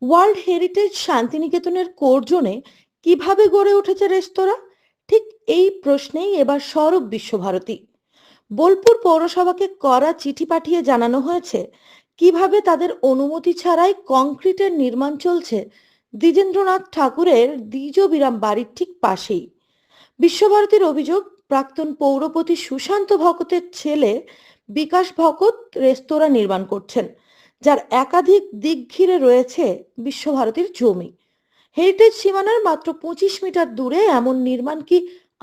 World heritage শান্তিনিকেতনের core জোনে কিভাবে গড়ে উঠেছে রেস্তোরাঁ? ঠিক এই প্রশ্নেই এবার সরব বিশ্বভারতী। বোলপুর পৌরসভাকে করা চিঠি পাঠিয়ে জানানো হয়েছে কিভাবে তাদের অনুমতি ছাড়াই কংক্রিটের নির্মাণ চলছে দ্বিজেন্দ্রনাথ ঠাকুরের দ্বিজবিরাম বাড়ির ঠিক পাশেই। বিশ্বভারতীর অভিযোগ, প্রাক্তন পৌরপতি সুশান্ত ভকতের ছেলে বিকাশ ভকত রেস্তোরাঁ নির্মাণ করছেন, যার একাধিক দিক ঘিরে রয়েছে বিশ্বভারতীর জমি। হেরিটেজ সীমানার মাত্র 25 মিটার দূরে এমন নির্মাণ কি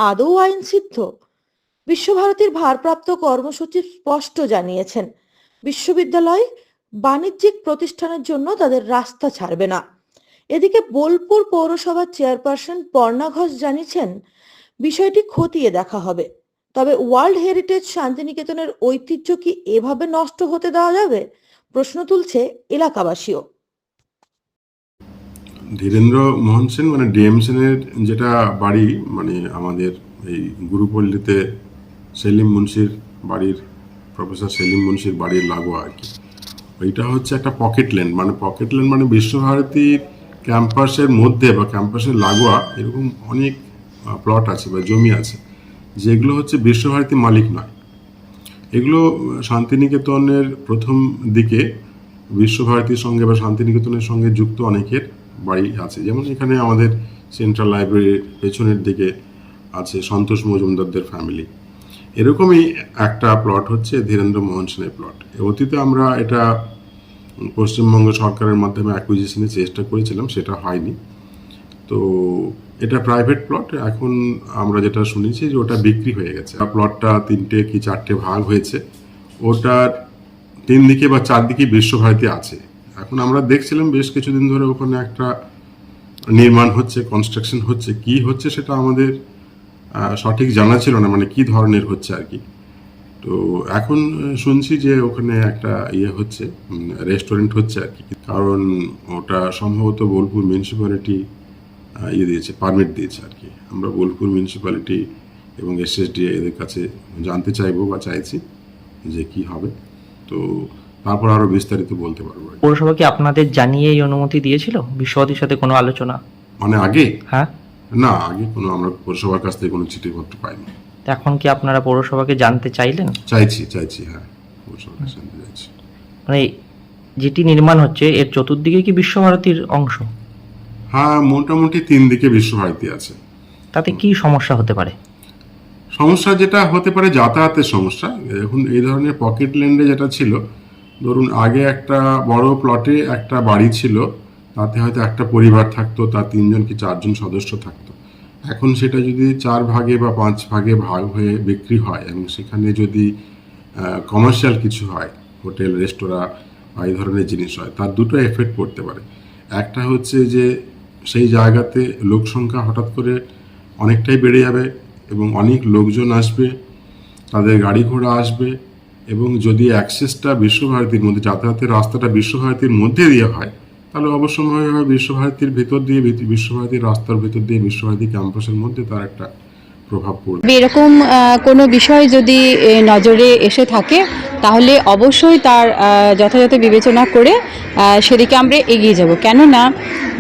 আদৌ আইন সিদ্ধ? বিশ্বভারতীর ভারপ্রাপ্ত কর্মসূচি স্পষ্ট জানিয়েছেন, বিশ্ববিদ্যালয় বাণিজ্যিক প্রতিষ্ঠানের জন্য তাদের রাস্তা ছাড়বে না। এদিকে বোলপুর পৌরসভার চেয়ারপারসন পর্ণা ঘোষ জানিয়েছেন, বিষয়টি খতিয়ে দেখা হবে। তবে ওয়ার্ল্ড হেরিটেজ শান্তিনিকেতনের ঐতিহ্য কি এভাবে নষ্ট হতে দেওয়া যাবে? প্রশ্ন তুলছে এলাকাবাসীও। ধীরেন্দ্র মোহন সেন মানে ডিএম সেনের যেটা বাড়ি, মানে আমাদের এই গুরুপল্লীতে সেলিম মুন্সির বাড়ির, প্রফেসর সেলিম মুন্সির বাড়ির লাগোয়া আর কি। ওইটা হচ্ছে একটা পকেট ল্যান্ড, মানে পকেট ল্যান্ড মানে বিশ্বভারতীর ক্যাম্পাসের মধ্যে বা ক্যাম্পাসের লাগোয়া এরকম অনেক প্লট আছে বা জমি আছে, যেগুলো হচ্ছে বিশ্বভারতী মালিক নয়। এগুলো শান্তিনিকেতনের প্রথম দিকে বিশ্বভারতীর সঙ্গে বা শান্তিনিকেতনের সঙ্গে যুক্ত অনেকের বাড়ি আছে। যেমন এখানে আমাদের সেন্ট্রাল লাইব্রেরির পেছনের দিকে আছে সন্তোষ মজুমদারদের ফ্যামিলি। এরকমই একটা প্লট হচ্ছে ধীরেন্দ্র মোহন সেনের প্লট। অতীতে আমরা এটা পশ্চিমবঙ্গ সরকারের মাধ্যমে অ্যাকুইজিশনের চেষ্টা করেছিলাম, সেটা হয়নি। তো এটা প্রাইভেট প্লট। এখন আমরা যেটা শুনেছি যে ওটা বিক্রি হয়ে গেছে। প্লটটা 3টে কি 4টে ভাগ হয়েছে। ওটার 3 দিকে বা 4 দিকে বিশ্বভারতী আছে। এখন আমরা দেখছিলাম বেশ কিছুদিন ধরে ওখানে একটা নির্মাণ হচ্ছে, কনস্ট্রাকশন হচ্ছে। কি হচ্ছে সেটা আমাদের সঠিক জানা ছিল না, মানে কি ধরনের হচ্ছে আর কি। তো এখন শুনছি যে ওখানে একটা হচ্ছে, রেস্টুরেন্ট হচ্ছে আর কি। কারণ ওটা সম্ভবত বোলপুর মিউনিসিপ্যালিটি দিয়েছে, পারমিট দিয়েছে আর কি। আমরা বোলপুর মিউনিসিপ্যালিটি এবং এসএসডিএ এদের কাছে জানতে চাইবো বা চাইছি যে কি হবে। তো তারপর আরো বিস্তারিত বলতে পারবো। পৌরসভা কি আপনাদের জানিয়ে এই অনুমতি দিয়েছিল? বিশ্বভারতীর সাথে কোনো আলোচনা? মানে আগে? হ্যাঁ। না, আগে কোনো আমরা পৌরসভার কাছ থেকে কোনো চিঠিপত্র পাইনি। এখন কি আপনারা পৌরসভাকে জানতে চাইলেন? চাইছি, হ্যাঁ, পৌরসভার কাছে জানতে চাইছি। মানে যেটি নির্মাণ হচ্ছে এর চতুর্দিকে কি বিশ্বভারতীর অংশ? হ্যাঁ, মোটামুটি 3 দিকে বিশ্বভারতী আছে। তাতে কি সমস্যা হতে পারে? সমস্যা যেটা হতে পারে যাতায়াতের সমস্যা। এখন এই ধরনের পকেট ল্যান্ডে যেটা ছিল, ধরুন আগে একটা বড় প্লটে একটা বাড়ি ছিল, তাতে হয়তো একটা পরিবার থাকতো, তার 3 জন কি 4 জন সদস্য থাকতো। এখন সেটা যদি 4 ভাগে বা 5 ভাগে ভাগ হয়ে বিক্রি হয় এবং সেখানে যদি কমার্শিয়াল কিছু হয়, হোটেল রেস্তোরাঁ বা এই ধরনের জিনিস হয়, তার দুটো এফেক্ট পড়তে পারে। একটা হচ্ছে যে সেই জায়গাতে লোক সংখ্যা হঠাৎ করে অনেকটাই বেড়ে যাবে এবং অনেক লোকজন আসবে, তাদের গাড়ি ঘোড়া আসবে, এবং যদি অ্যাক্সেসটা বিশ্বভারতীর মধ্যে, যাতায়াতের রাস্তাটা বিশ্বভারতীর মধ্যে দিয়ে হয়, তাহলে অবশ্যম্ভাবীভাবে বিশ্বভারতীর ভিতর দিয়ে, বিশ্বভারতীর রাস্তার ভিতর দিয়ে বিশ্বভারতী ক্যাম্পাসের মধ্যে তার একটা প্রভাব পড়বে। এরকম কোনো বিষয় যদি নজরে এসে থাকে তাহলে অবশ্যই তার যথাযথ বিবেচনা করে সেদিকে আমরা এগিয়ে যাব। কেননা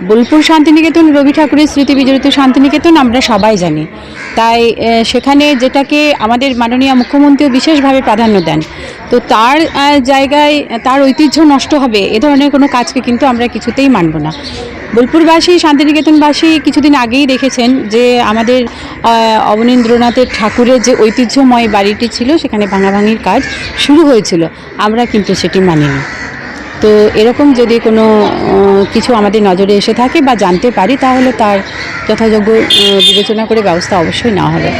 বোলপুর শান্তিনিকেতন রবি ঠাকুরের স্মৃতি বিজড়িত শান্তিনিকেতন আমরা সবাই জানি। তাই সেখানে যেটাকে আমাদের মাননীয় মুখ্যমন্ত্রীও বিশেষভাবে প্রাধান্য দেন, তো তার জায়গায় তার ঐতিহ্য নষ্ট হবে এ ধরনের কোনো কাজকে কিন্তু আমরা কিছুতেই মানব না। বোলপুরবাসী, শান্তিনিকেতনবাসী কিছুদিন আগেই দেখেছেন যে আমাদের অবনীন্দ্রনাথের ঠাকুরের যে ঐতিহ্যময় বাড়িটি ছিল সেখানে ভাঙাভাঙির কাজ শুরু হয়েছিল, আমরা কিন্তু সেটি মানিনি। তো এরকম যদি কোনো কিছু আমাদের নজরে এসে থাকে বা জানতে পারি তাহলে তার যথাযোগ্য বিবেচনা করে ব্যবস্থা অবশ্যই নেওয়া হবে।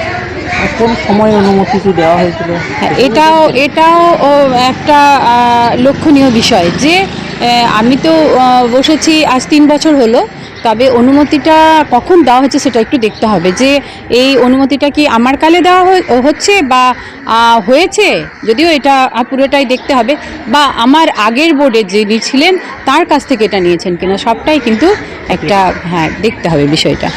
কোন সময় অনুমতিটি দেওয়া হয়েছিল? হ্যাঁ, এটাও একটা লক্ষণীয় বিষয় যে আমি তো বসেছি আজ 3 বছর হলো, তবে অনুমতিটা কখন দেওয়া হচ্ছে সেটা একটু দেখতে হবে যে এই অনুমতিটা কি আমার কালে দেওয়া হচ্ছে বা হয়েছে, যদিও এটা পুরোটাই দেখতে হবে, বা আমার আগের বোর্ডে যিনি ছিলেন তার কাছ থেকে এটা নিয়েছেন কিনা, সবটাই কিন্তু একটা দেখতে হবে বিষয়টা।